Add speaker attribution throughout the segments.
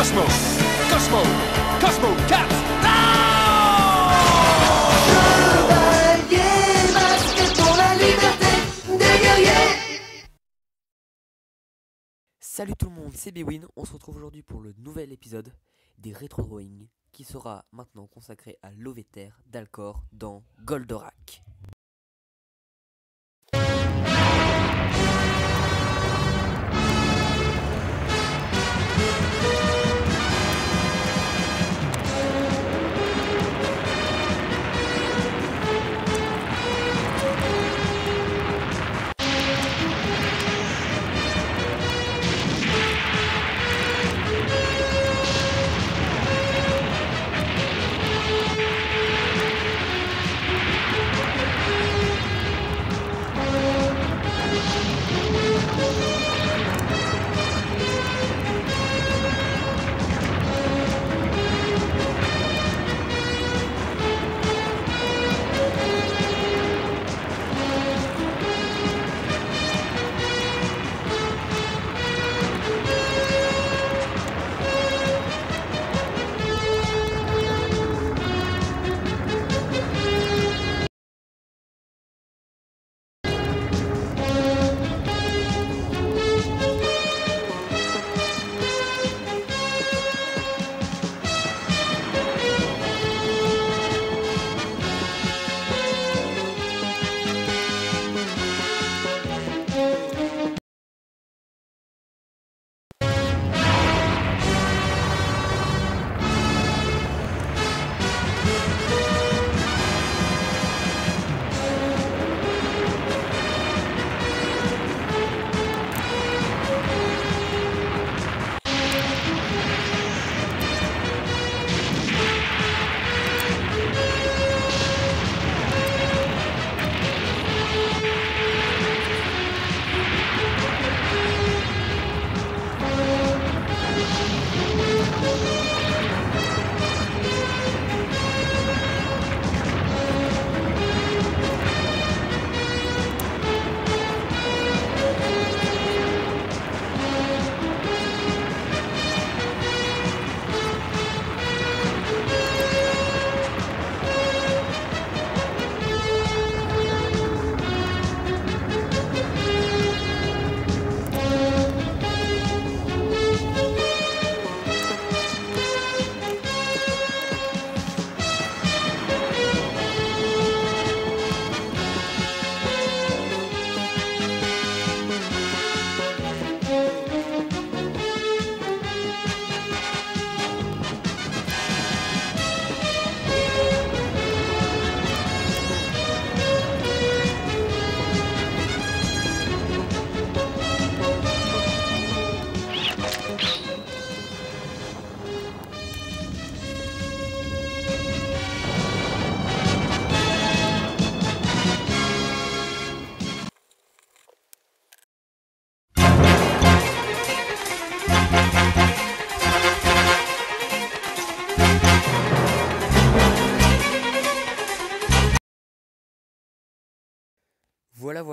Speaker 1: Cosmo, Cosmo, Cosmo Cat.
Speaker 2: Chevalier masqué pour la liberté des guerriers.
Speaker 3: Salut tout le monde, c'est Bwin. On se retrouve aujourd'hui pour le nouvel épisode des Retro Drawing qui sera maintenant consacré à l'Oveter d'Alcor dans Goldorak.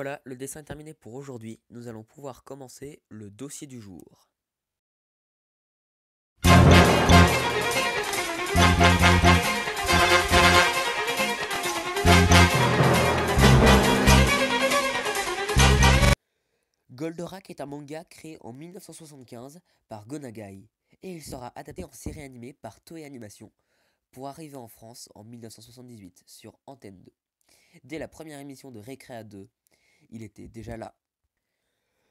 Speaker 3: Voilà, le dessin est terminé pour aujourd'hui. Nous allons pouvoir commencer le dossier du jour. Goldorak est un manga créé en 1975 par Go Nagai et il sera adapté en série animée par Toei Animation pour arriver en France en 1978 sur Antenne 2. Dès la première émission de Recrea 2, il était déjà là.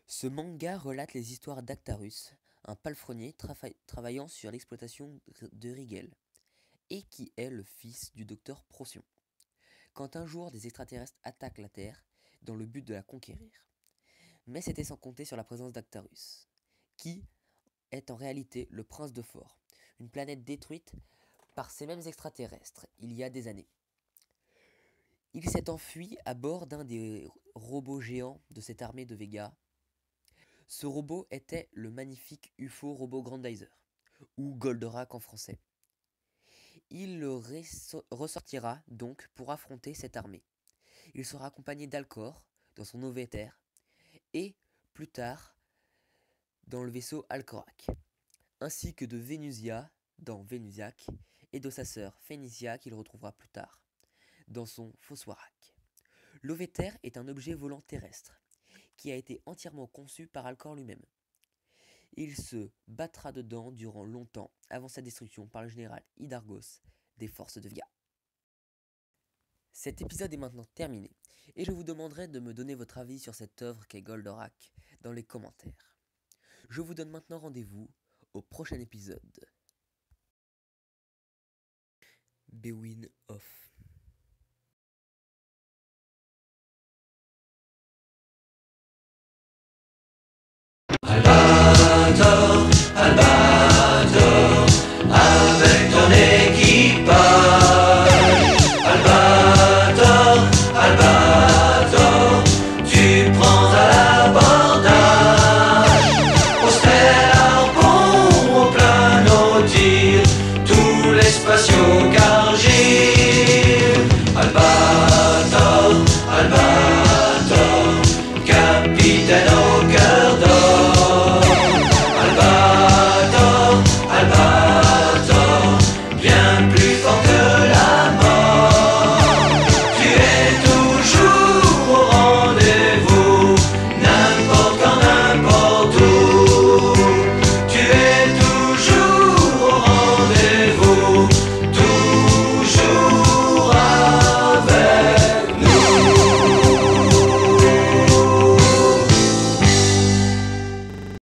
Speaker 3: Ce manga relate les histoires d'Actarus, un palefrenier travaillant sur l'exploitation de Rigel, et qui est le fils du docteur Procyon. Quand un jour des extraterrestres attaquent la Terre dans le but de la conquérir. Mais c'était sans compter sur la présence d'Actarus, qui est en réalité le prince de Fort, une planète détruite par ces mêmes extraterrestres il y a des années. Il s'est enfui à bord d'un des robots géants de cette armée de Vega. Ce robot était le magnifique UFO Robot Grandizer, ou Goldorak en français. Il le ressortira donc pour affronter cette armée. Il sera accompagné d'Alcor dans son Oveter et plus tard dans le vaisseau Alcorak. ainsi que de Vénusia dans Vénusiac et de sa sœur Phénicia qu'il retrouvera plus tard dans son Phosphorac. L'ovétère est un objet volant terrestre qui a été entièrement conçu par Alcor lui-même. Il se battra dedans durant longtemps avant sa destruction par le général Hydargos des forces de Via. Cet épisode est maintenant terminé et je vous demanderai de me donner votre avis sur cette œuvre qu'est Goldorak dans les commentaires. Je vous donne maintenant rendez-vous au prochain épisode. Beowyn off.
Speaker 2: I love